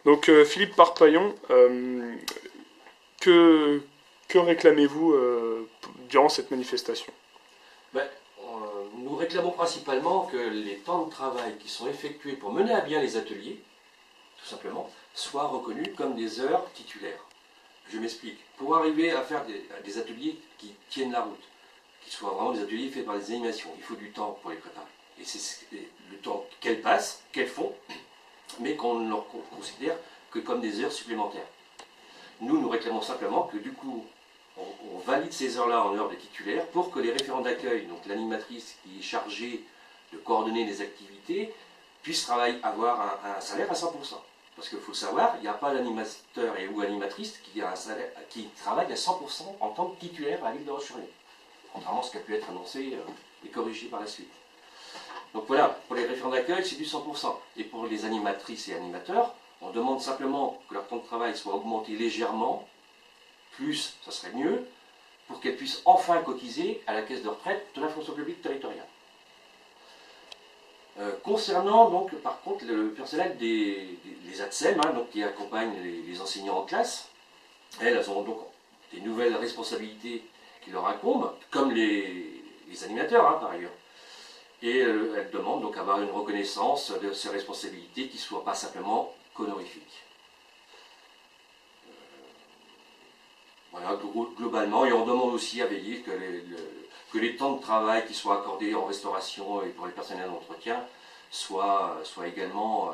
Donc Philippe Parpaillon, que, que réclamez-vous durant cette manifestation? Ben, nous réclamons principalement que les temps de travail qui sont effectués pour mener à bien les ateliers, tout simplement, soient reconnus comme des heures titulaires. Je m'explique. Pour arriver à faire des ateliers qui tiennent la route, qui soient vraiment des ateliers faits par des animations, il faut du temps pour les préparer. Et c'est le temps qu'elles passent, qu'elles font, mais qu'on ne leur considère que comme des heures supplémentaires. Nous réclamons simplement que du coup, on valide ces heures-là en heures de titulaires pour que les référents d'accueil, donc l'animatrice qui est chargée de coordonner les activités, puisse avoir un salaire à 100%. Parce qu'il faut le savoir, il n'y a pas d'animateur ou animatrice qui travaille à 100% en tant que titulaire à l'île de Roche-sur-Yon. Contrairement à ce qui a pu être annoncé et corrigé par la suite. Donc voilà, pour les référents d'accueil, c'est du 100%. Et pour les animatrices et animateurs, on demande simplement que leur temps de travail soit augmenté légèrement, plus, ça serait mieux, pour qu'elles puissent enfin cotiser à la caisse de retraite de la fonction publique territoriale. Concernant donc par contre le personnel des ATSEM, donc, qui accompagnent les enseignants en classe, elles ont donc des nouvelles responsabilités qui leur incombent, comme les animateurs par ailleurs. Et elles demandent donc à avoir une reconnaissance de ces responsabilités qui ne soient pas simplement honorifiques. Voilà, globalement, et on demande aussi à veiller que les temps de travail qui soient accordés en restauration et pour les personnels d'entretien soient également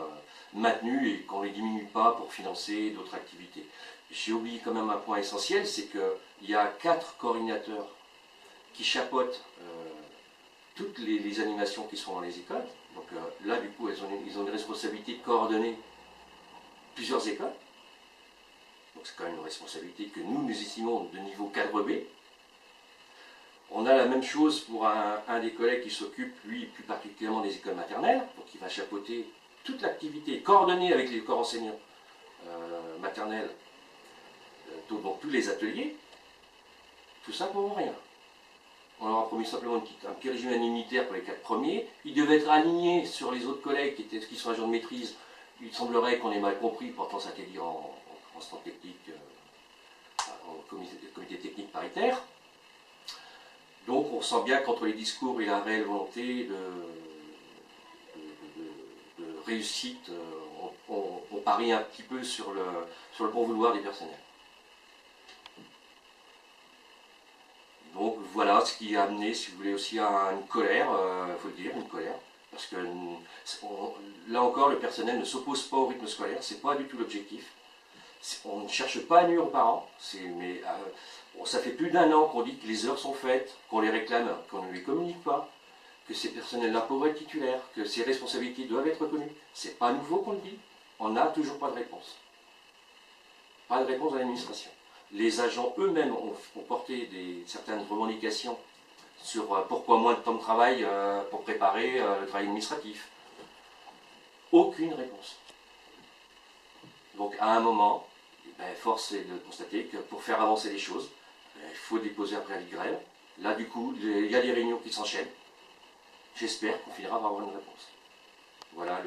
maintenus et qu'on ne les diminue pas pour financer d'autres activités. J'ai oublié quand même un point essentiel, c'est qu'il y a 4 coordinateurs qui chapeautent toutes les animations qui sont dans les écoles. Donc là, du coup, ils ont une responsabilité de coordonner plusieurs écoles. Donc c'est quand même une responsabilité que nous estimons de niveau cadre B. On a la même chose pour un des collègues qui s'occupe, lui, plus particulièrement des écoles maternelles, donc il va chapeauter toute l'activité, coordonner avec les corps enseignants maternels, donc tous les ateliers, tout ça pour rien. On leur a promis simplement un petit régime indemnitaire pour les 4 premiers. Ils devaient être alignés sur les autres collègues qui sont agents de maîtrise. Il semblerait qu'on ait mal compris, pourtant ça a été dit en stand technique, au comité technique paritaire. Donc on sent bien qu'entre les discours et la réelle volonté de réussite, on parie un petit peu sur le bon vouloir des personnels. Donc voilà ce qui a amené, si vous voulez, aussi à une colère, il faut le dire, une colère. Parce que là encore, le personnel ne s'oppose pas au rythme scolaire, c'est pas du tout l'objectif. On ne cherche pas à nuire aux parents, mais ça fait plus d'1 an qu'on dit que les heures sont faites, qu'on les réclame, qu'on ne les communique pas, que ces personnels-là pourraient être titulaires, que ces responsabilités doivent être reconnues. C'est pas nouveau qu'on le dit, on n'a toujours pas de réponse. Pas de réponse de l'administration. Les agents eux-mêmes ont porté certaines revendications sur pourquoi moins de temps de travail pour préparer le travail administratif. Aucune réponse. Donc à un moment, force est de constater que pour faire avancer les choses, il faut déposer un préavis de grève. Là du coup, il y a des réunions qui s'enchaînent. J'espère qu'on finira par avoir une réponse. Voilà